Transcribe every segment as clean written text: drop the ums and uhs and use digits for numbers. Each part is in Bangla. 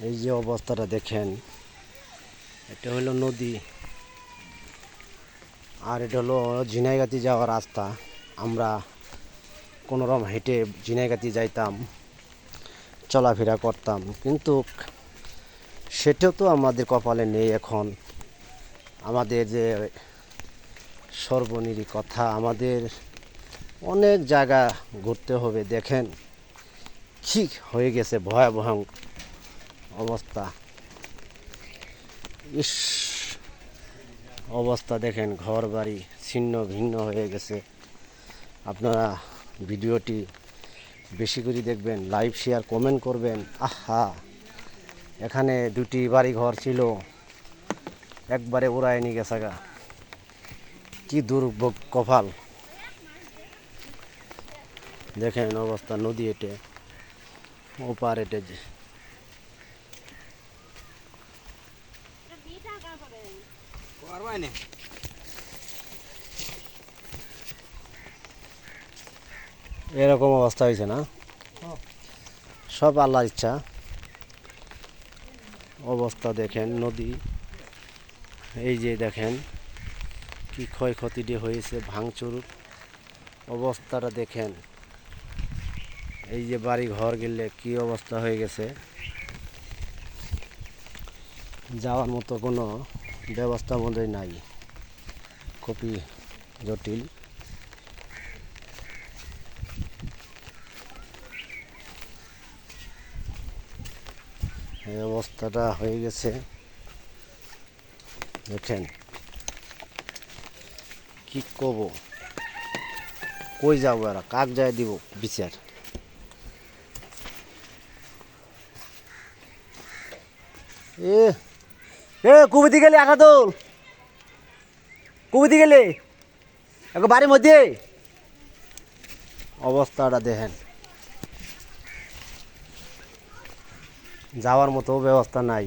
এই যে অবস্থাটা দেখেন, এটা হলো নদী আর এটা হলো ঝিনাইগাতি যাওয়ার রাস্তা। আমরা কোনোরকম হেঁটে ঝিনাইগাতি যাইতাম, চলাফেরা করতাম, কিন্তু সেটাও তো আমাদের কপালে নেই। এখন আমাদের যে সর্বনিরী কথা, আমাদের অনেক জায়গা ঘুরতে হবে। দেখেন কি হয়ে গেছে, ভয়াবহ অবস্থা। ইস, অবস্থা দেখেন, ঘর বাড়ি ছিন্ন ভিন্ন হয়ে গেছে। আপনারা ভিডিওটি বেশি করে দেখবেন, লাইভ শেয়ার কমেন্ট করবেন। আহা, এখানে দুটি বাড়ি ঘর ছিল, একবারে উড়ায় নিয়ে গেছে গা। কি দুর্ভোগ কপাল। দেখেন অবস্থা, নদী এটে ওপার এটে যে এরকম অবস্থা হয়েছে না, সব আল্লাহর ইচ্ছা। অবস্থা দেখেন নদী, এই যে দেখেন কি ক্ষয়ক্ষতিটি হয়েছে, ভাঙচুর অবস্থাটা দেখেন। এই যে বাড়ি ঘর গেলে কি অবস্থা হয়ে গেছে, যাওয়ার মতো কোনো ব্যবস্থা বোধহয় নাই, খুবই জটিল। এই অবস্থাটা হয়ে গেছে দেখেন। কি কব, কই যাবো, এরা কাক যায় দিব বিচার। এ এ কুবিতে গেলে আঁকা দোল, কুবিতে গেলে এক বাড়ির মধ্যে অবস্থাটা দেখেন, যাওয়ার মতো ব্যবস্থা নাই।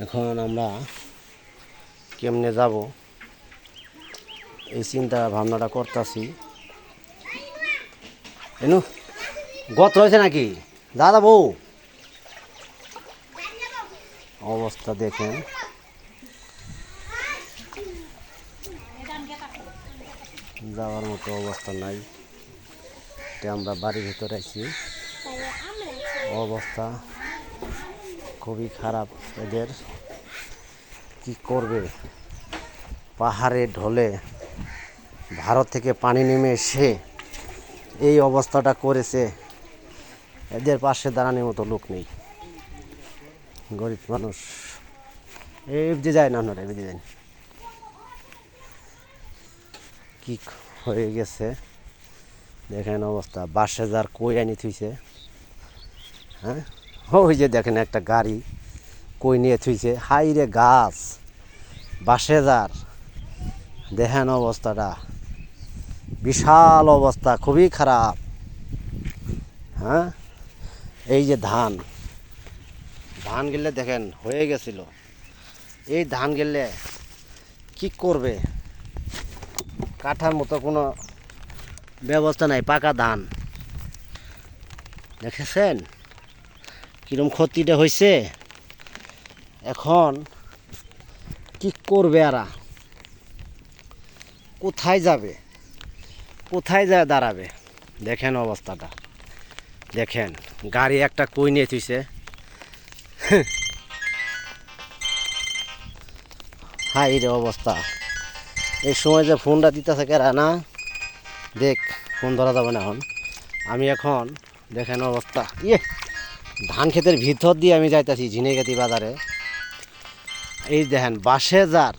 এখন আমরা কেমনে যাব এই চিন্তা ভাবনাটা করতেছি। এনু গত রয়েছে নাকি দাদা বউ, অবস্থা দেখেন। যাওয়ার মতো অবস্থা নাই। এটা আমরা বাড়ির ভিতরে আছি, অবস্থা খুবই খারাপ। এদের কি করবে, পাহাড়ে ঢলে ভারত থেকে পানি নেমে এসে এই অবস্থাটা করেছে। এদের পাশে দাঁড়ানোর মতো লোক নেই, গরিব মানুষ। এই যে যায় না, আপনারা এদিকে যান। কি হয়ে গেছে দেখেন অবস্থা, বাসে যার কই আনি থুইছে। হ্যাঁ, ওই যে দেখেন একটা গাড়ি কই নিয়ে থুইছে। হাই রে গাছ, বাসে যার দেখেন অবস্থাটা, বিশাল অবস্থা, খুবই খারাপ। হ্যাঁ, এই যে ধান ধান গেলে দেখেন হয়ে গেছিল, এই ধান গেলে কি করবে, কাঠার মতো কোনো ব্যবস্থা নাই। পাকা ধান দেখেছেন কিরম ক্ষতিটা হয়েছে। এখন কি করবে এরা, কোথায় যাবে, কোথায় যায় দাঁড়াবে। দেখেন অবস্থাটা দেখেন, গাড়ি একটা কই নিয়ে থুইছে। হাই রে অবস্থা। এই সময় যে ফোনটা দিতেছে কেরা না, দেখ ফোন ধরা যাবে না এখন। আমি এখন দেখেন অবস্থা, ধান ক্ষেতের ভিতর দিয়ে আমি যাইতেছি ঝিনাইগাতি বাজারে। এই দেখেন বাসে যার,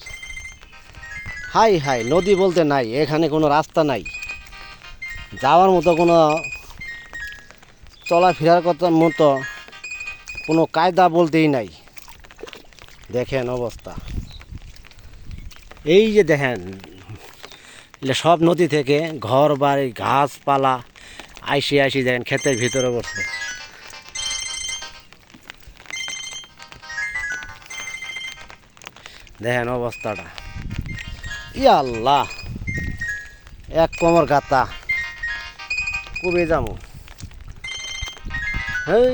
হাই হাই, নদী বলতে নাই, এখানে কোনো রাস্তা নাই, যাওয়ার মতো কোনো চলাফেরার মতো কোনো কায়দা বলতেই নাই। দেখেন অবস্থা, এই যে দেখেন সব নদী থেকে ঘর বাড়ি গাছপালা আইসি আইসি দেখেন ক্ষেতের ভিতরে পড়ছে। দেখেন অবস্থাটা, ইয়া আল্লাহ, এক কোমর গাতা কবে যাবো। হেই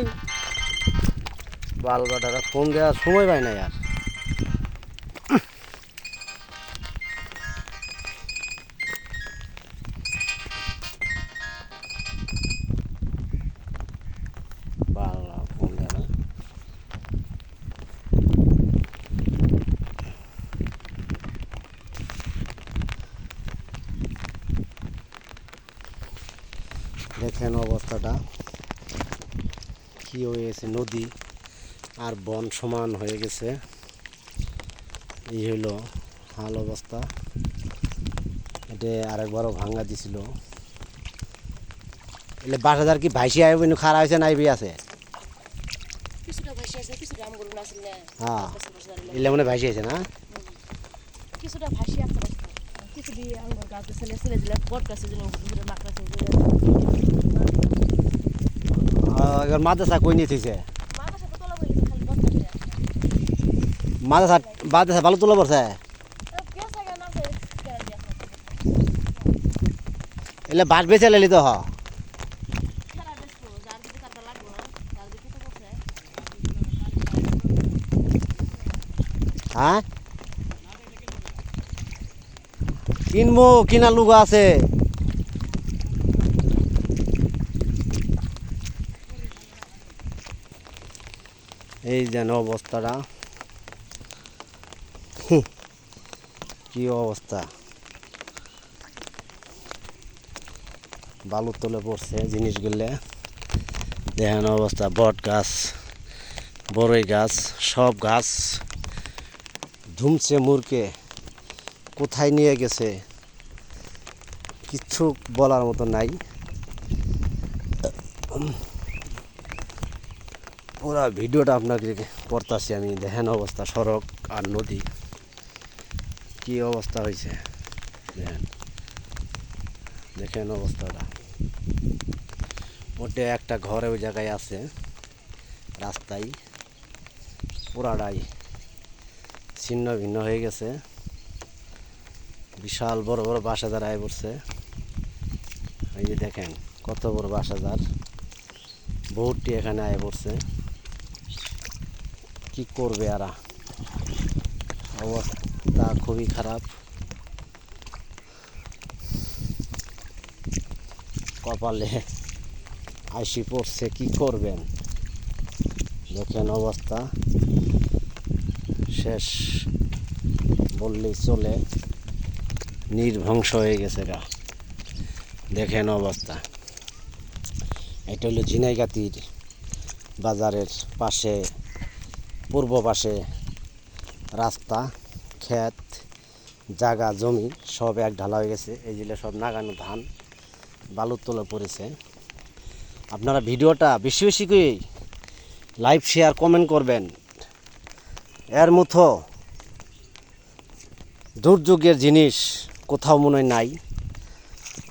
বালবাটারা ফোন দেওয়ার সময় পাই না আর। বাংলা ফোন দেয় না। দেখেন অবস্থাটা কি হয়েছে, নদী আর বন সমান হয়ে গেছে। এই হইল হাল অবস্থা। এটা আরেকবারও ভাঙ্গা দিছিল। এলে 5,000 কি ভাইসি আয় খারা হয়েছে নাই বি আছে। হ্যাঁ এলে মনে ভাইসি আছে না। কিছুটা ভাসি আছে কিছু দিয়ে আঙ্গুর গাছ ছেলে ছেলে দিলে বট গাছে দিলে মাকড়া এবার মাদ্রাসা কই নিয়ে থইছে, মাদ্রাসা তো তোলা বলি খালি বট গাছে মাদ্রাসা ভালো তোলা পড়ছে। পেঁচা গা না করে গ্যারান্টি আছে এলে বাস বেচে লেলি তো হ। খেলা বেশতো যার দিকে কাটা লাগবে না যার দিকে তো করছে হ্যাঁ কিনবো, কিনা লুগা আছে। এই যেন অবস্থাটা, কি অবস্থা, বালুর তলে পড়ছে জিনিসগুলো। দেখেন অবস্থা, বট গাছ, বড়ই গাছ, সব গাছ ধুমছে মুরকে, কোথায় নিয়ে গেছে কিচ্ছু বলার মতো নাই। পুরা ভিডিওটা আপনাকে করতেছি আমি। দেখেন অবস্থা, সড়ক আর নদী কি অবস্থা হয়েছে। দেখেন দেখেন অবস্থাটা, ওটা একটা ঘরে ওই জায়গায় আছে রাস্তায়, পুরাটাই ছিন্ন ভিন্ন হয়ে গেছে। বিশাল বড় বড় বাসাদার আয় পড়ছে। এই যে দেখেন কত বড় বাসাদার, বহুতটি এখানে আয় পড়ছে। কি করবে এরা, অবস্থা খুবই খারাপ। কপালে আইসি পড়ছে, কি করবেন। দেখেন অবস্থা শেষ বললেই চলে, নির্ধ্বংস হয়ে গেছে গা। দেখেন অবস্থা, এটা হলো ঝিনাইগাতির বাজারের পাশে, পূর্ব পাশে রাস্তা, ক্ষেত, জায়গা, জমি সব এক ঢালা হয়ে গেছে। এই যে সব নাগানো ধান বালুর তলে পড়েছে। আপনারা ভিডিওটা বেশি বেশি করে লাইভ শেয়ার কমেন্ট করবেন। এর মতো দুর্যোগের জিনিস কোথাও মনে হয় নাই।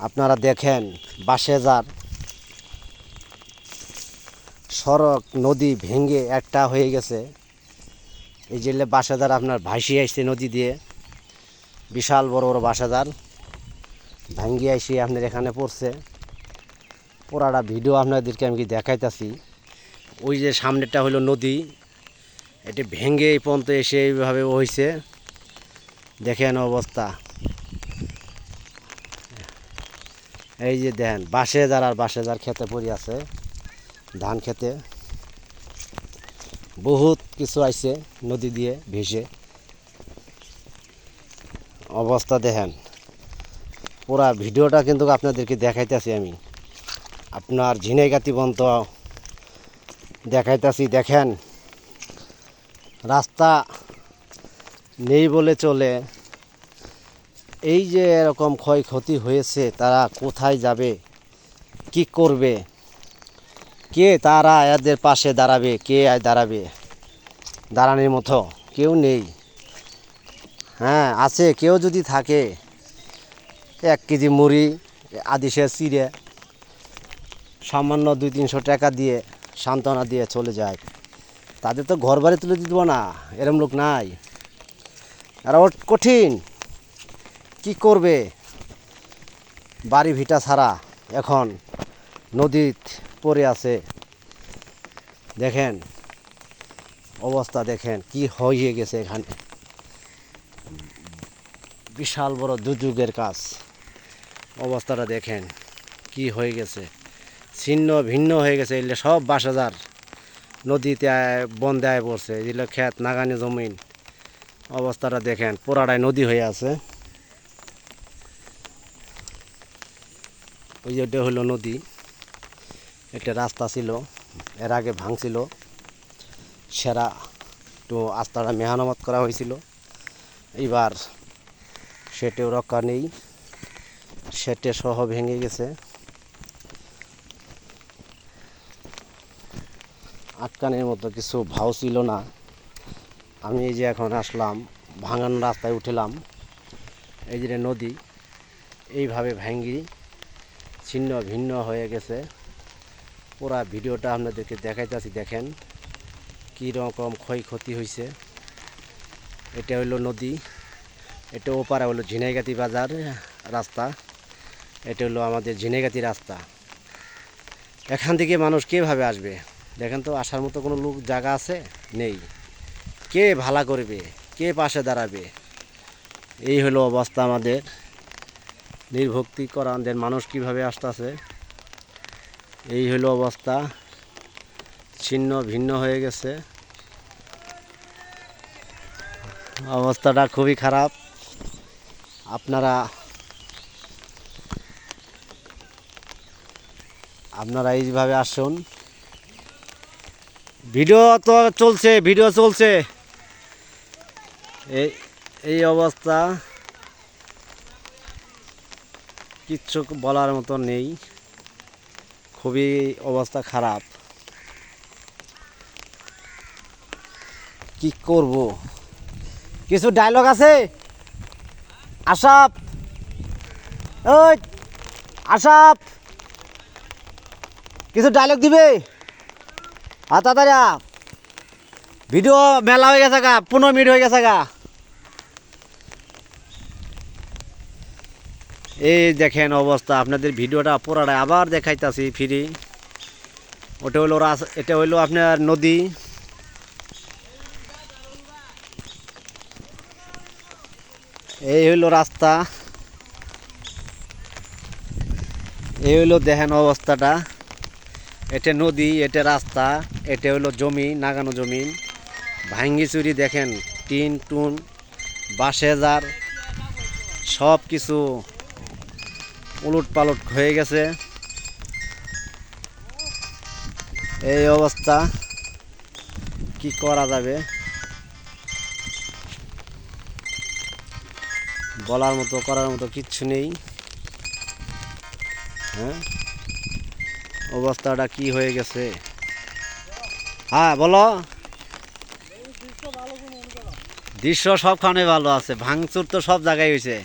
আপনারা দেখেন বাঁশেজার সড়ক নদী ভেঙে একটা হয়ে গেছে। এই যে বাঁশেজার আপনার ভাসিয়ে আসছে নদী দিয়ে, বিশাল বড় বড় বাঁশেজার ভাঙ্গি আসি আপনার এখানে পড়ছে। পুরাটা ভিডিও আপনাদেরকে আমি দেখাইতেছি। ওই যে সামনেরটা হলো নদী, এটি ভেঙে এই পর্যন্ত এসে এইভাবে হয়েছে। দেখেন অবস্থা, এই যে দেখেন বাঁশেজার আর বাঁশেজার খেতে পড়ে আছে, ধান খেতে বহুত কিছু আইছে নদী দিয়ে ভেসে। অবস্থা দেখেন, পুরা ভিডিওটা কিন্তু আপনাদেরকে দেখাইতেছি আমি, আপনার ঝিনাইগাতি পর্যন্ত দেখাইতেছি। দেখেন রাস্তা নেই বলে চলে। এই যে এরকম ক্ষয়ক্ষতি হয়েছে, তারা কোথায় যাবে, কি করবে, কে তারা এদের পাশে দাঁড়াবে, কে দাঁড়াবে, দাঁড়ানোর মতো কেউ নেই। হ্যাঁ আছে, কেউ যদি থাকে 1 কেজি মুড়ি আদিশে চিড়ে সামান্য 200-300 টাকা দিয়ে সান্ত্বনা দিয়ে চলে যায়। তাদের তো ঘর বাড়ি তুলে দিব না, এরম লোক নাই। আর ওর কঠিন কি করবে, বাড়ি ভিটা ছাড়া এখন নদীত পড়ে আছে। দেখেন অবস্থা, দেখেন কি হয়ে গেছে এখানে, বিশাল বড় দুর্যোগের কাজ। অবস্থাটা দেখেন কি হয়ে গেছে, ছিন্ন ভিন্ন হয়ে গেছে। এগুলো সব বাসাজার নদীতে বন্ধে আয় পড়ছে, এগুলো ক্ষেত নাগানি জমিন। অবস্থাটা দেখেন পুরাটাই নদী হয়ে আছে। ওই যে হলো নদী, এটা রাস্তা ছিল, এর আগে ভাঙছিল, সেরা একটু রাস্তাটা মেরামত করা হয়েছিল। এইবার সেটেও রক্ষা নেই, সেটে সহ ভেঙে গেছে। আটকানের মতো কিছু ভাও ছিল না। আমি এই যে এখন আসলাম, ভাঙানো রাস্তায় উঠলাম, এই যে নদী এইভাবে ভেঙে ছিন্ন ভিন্ন হয়ে গেছে। পুরা ভিডিওটা আপনাদেরকে দেখাইতেছি, দেখেন কী রকম ক্ষয়ক্ষতি হয়েছে। এটা হলো নদী, এটা ওপারে হলো ঝিনাইগাতি বাজার রাস্তা, এটা হলো আমাদের ঝিনাইগাতি রাস্তা। এখান থেকে মানুষ কীভাবে আসবে দেখেন তো, আসার মতো কোনো লোক জায়গা আছে? নেই। কে ভালা করবে, কে পাশে দাঁড়াবে? এই হলো অবস্থা আমাদের। নির্ভক্তি করাদের মানুষ কিভাবে আসতেছে, এই হলো অবস্থা, ছিন্ন ভিন্ন হয়ে গেছে। অবস্থাটা খুবই খারাপ। আপনারা এইভাবে আসুন। ভিডিও তো চলছে, ভিডিও চলছে। এই এই অবস্থা, কিচ্ছু বলার মতো নেই, খুবই অবস্থা খারাপ। কি করব? কিছু ডায়লগ আছে? আশাপ, ওই আশাপ, কিছু ডায়লগ দিবে? তাড়াতাড়ি ভিডিও মেলা হয়ে গেছে গা, 15 মিনিট হয়ে গেছে গা। এই দেখেন অবস্থা, আপনাদের ভিডিওটা পুরাটা আবার দেখাইতাছি ফ্রি। ওটা হলো এটা হইলো আপনার নদী, এই হইলো রাস্তা, এই হইলো দেখেন অবস্থাটা। এটা নদী, এটা রাস্তা, এটা হইলো জমি, নাগানো জমি ভাঙ্গি চুরি। দেখেন টিন টুন বাঁশেজার সব কিছু উলট পালট হয়ে গেছে। এই অবস্থা, কি করা যাবে বলার মতো, করার মতো কিচ্ছু নেই। হ্যাঁ, অবস্থাটা কি হয়ে গেছে? হ্যাঁ বলো। দৃশ্য সবখানে ভালো আছে, ভাঙচুর তো সব জায়গায় হয়েছে।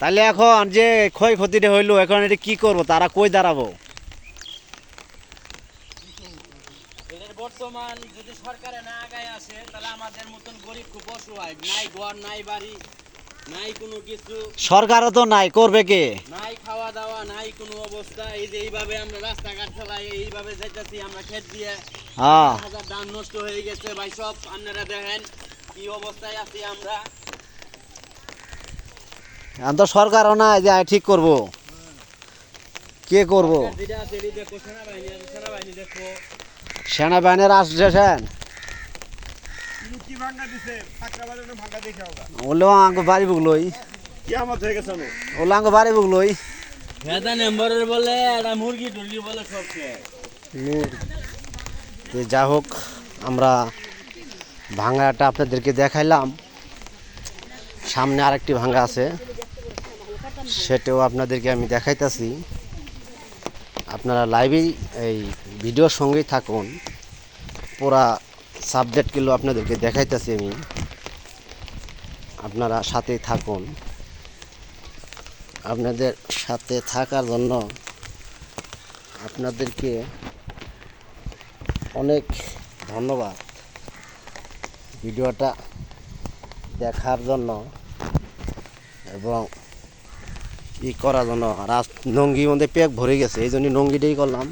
তাহলে এখন যে ক্ষয়ক্ষতিটা হইলো, এখন এটা কি করবো? তারা কই দাঁড়াবো? বর্তমান যদি সরকারে না আগায় আসে, তাহলে আমাদের মতন গরিব খুব অসহায়, নাই ঘর নাই বাড়ি নাই কোনো কিছু, সরকারও তো নাই, করবে কে? নাই খাওয়া দাওয়া নাই কোনো অবস্থা। এই যে এইভাবে আমরা রাস্তাঘাট চালাই, এইভাবে যাইতেছি আমরা ক্ষেত দিয়ে, হ্যাঁ, হাজার ধান নষ্ট হয়ে গেছে ভাই। সব আপনারা দেখেন কি অবস্থায় আছি আমরা। এখন তো সরকারও নাই যে ঠিক করব, কে করব? যেটা আছে এটি দেখো, সেনাবাহিনী আছে, সেনাবাহিনী দেখো। সেনাবাহিনীর আসছেন, কি ভাঙা দিছে ফাকরা বাজানো ভাঙা দেখে ওগা ওলো আঙ্গ বাড়ি বুগলই, কিয়ামত হয়ে গেছে নো ওলো আঙ্গ বাড়ি বুগলই। ভেদা নম্বরের বলে একটা মুরগি টুরগি বলে সব শেষ। যা হোক, আমরা ভাঙাটা আপনাদেরকে দেখাইলাম। সামনে আরেকটি ভাঙা আছে, সেটাও আপনাদেরকে আমি দেখাইতেছি। আপনারা লাইভেই এই ভিডিওর সঙ্গেই থাকুন, পুরা সাবজেক্টগুলো আপনাদেরকে দেখাইতেছি আমি, আপনারা সাথেই থাকুন। আপনাদের সাথে থাকার জন্য আপনাদেরকে অনেক ধন্যবাদ। ভিডিওটা দেখার জন্য এবং করার জন্য নঙ্গি মধ্যে পেক ভরে গেছে, এই জন্য নঙ্গিটাই করলাম,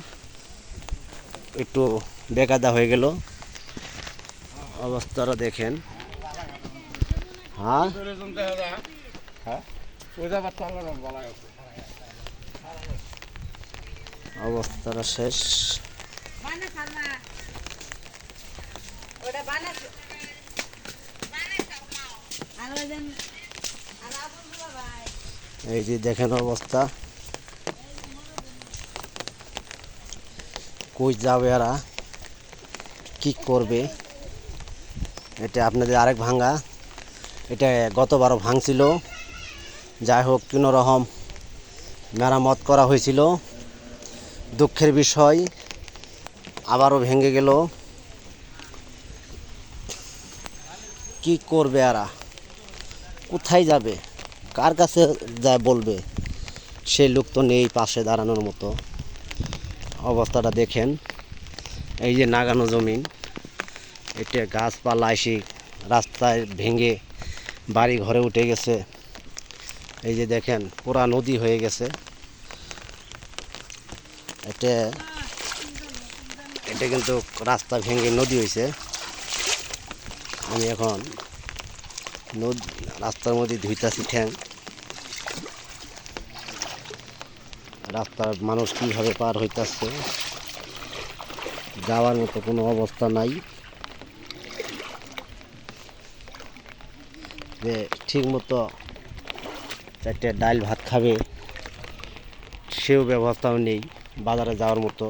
একটু বেকায়দা হয়ে গেল। অবস্থাটা দেখেন। হ্যাঁ অবস্থাটা শেষ। এই যে দেখেন অবস্থা, কই যাবে এরা, কি করবে। এটা আপনাদের আরেক ভাঙ্গা, এটা গতবারও ভাঙছিল, যাই হোক কোনো রকম মেরামত করা হয়েছিল। দুঃখের বিষয় আবারও ভেঙে গেল। কি করবে এরা, কোথায় যাবে, কার কাছে যায় বলবে, সেই লোক তো নেই পাশে দাঁড়ানোর মতো। অবস্থাটা দেখেন, এই যে নাগানো জমিন, এটা গাছপালা এসে রাস্তায় ভেঙে বাড়ি ঘরে উঠে গেছে। এই যে দেখেন পুরা নদী হয়ে গেছে। এটা কিন্তু রাস্তা ভেঙে নদী হয়েছে। আমি এখন রাস্তার মধ্যে ধুইতাছি ঠ্যাং। রাস্তার মানুষ কীভাবে পার হইতাছে, যাওয়ার মতো কোনো অবস্থা নাই, যে ঠিক মতো চারটে ডাল ভাত খাবে সেও ব্যবস্থাও নেই বাজারে যাওয়ার মতো।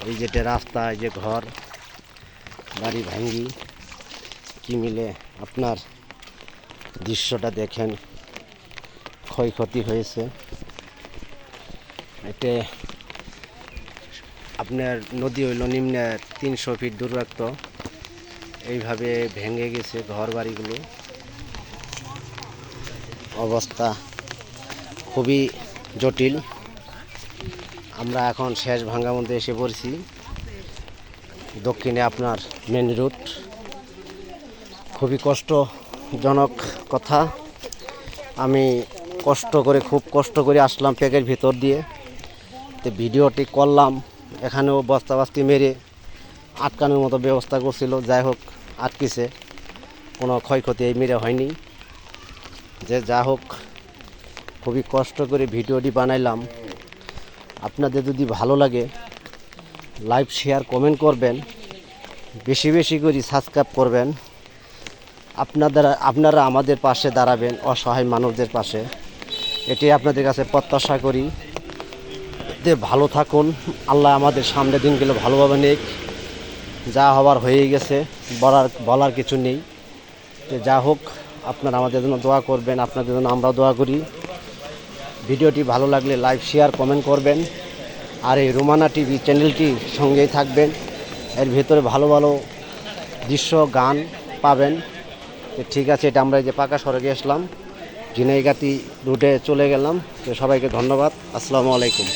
এই যেটা রাস্তা, এই যে ঘর বাড়ি ভাঙ্গি কি মিলে আপনার দৃশ্যটা দেখেন, ক্ষয়ক্ষতি হয়েছে। এতে আপনার নদী হইল নিম্নে 300 ফিট দূরত্ব, এইভাবে ভেঙে গেছে ঘর বাড়িগুলো। অবস্থা খুবই জটিল। আমরা এখন শেষ ভাঙ্গার মধ্যে এসে পড়ছি। দক্ষিণে আপনার মেন রুট, খুবই কষ্টজনক কথা। আমি খুব কষ্ট করে আসলাম প্যাকের ভিতর দিয়ে, তো ভিডিওটি করলাম। এখানেও বস্তাবাস্তি মেরে আটকানোর মতো ব্যবস্থা করছিল, যাই হোক আটকেছে, কোনো ক্ষয়ক্ষতি এই মেরে হয়নি। যে যা হোক খুবই কষ্ট করে ভিডিওটি বানাইলাম। আপনাদের যদি ভালো লাগে লাইক শেয়ার কমেন্ট করবেন, বেশি বেশি করে সাবস্ক্রাইব করবেন। আপনারা আমাদের পাশে দাঁড়াবেন, অসহায় মানুষদের পাশে, এটি আপনাদের কাছে প্রত্যাশা করি। ভালো থাকুন, আল্লাহ আমাদের সামনে দিনগুলো ভালোভাবে নেই। যা হওয়ার হয়েই গেছে, বলার কিছু নেই। তো যা হোক আপনারা আমাদের জন্য দোয়া করবেন, আপনাদের জন্য আমরাও দোয়া করি। ভিডিওটি ভালো লাগলে লাইক শেয়ার কমেন্ট করবেন, আর এই রোমানা টিভি চ্যানেলটির সঙ্গেই থাকবেন। এর ভেতরে ভালো ভালো দৃশ্য গান পাবেন। তো ঠিক আছে, এটা আমরা এই যে পাকা সড়কে আসলাম, ঝিনাইগাতি রুটে চলে গেলাম। তো সবাইকে ধন্যবাদ, আসসালামু আলাইকুম।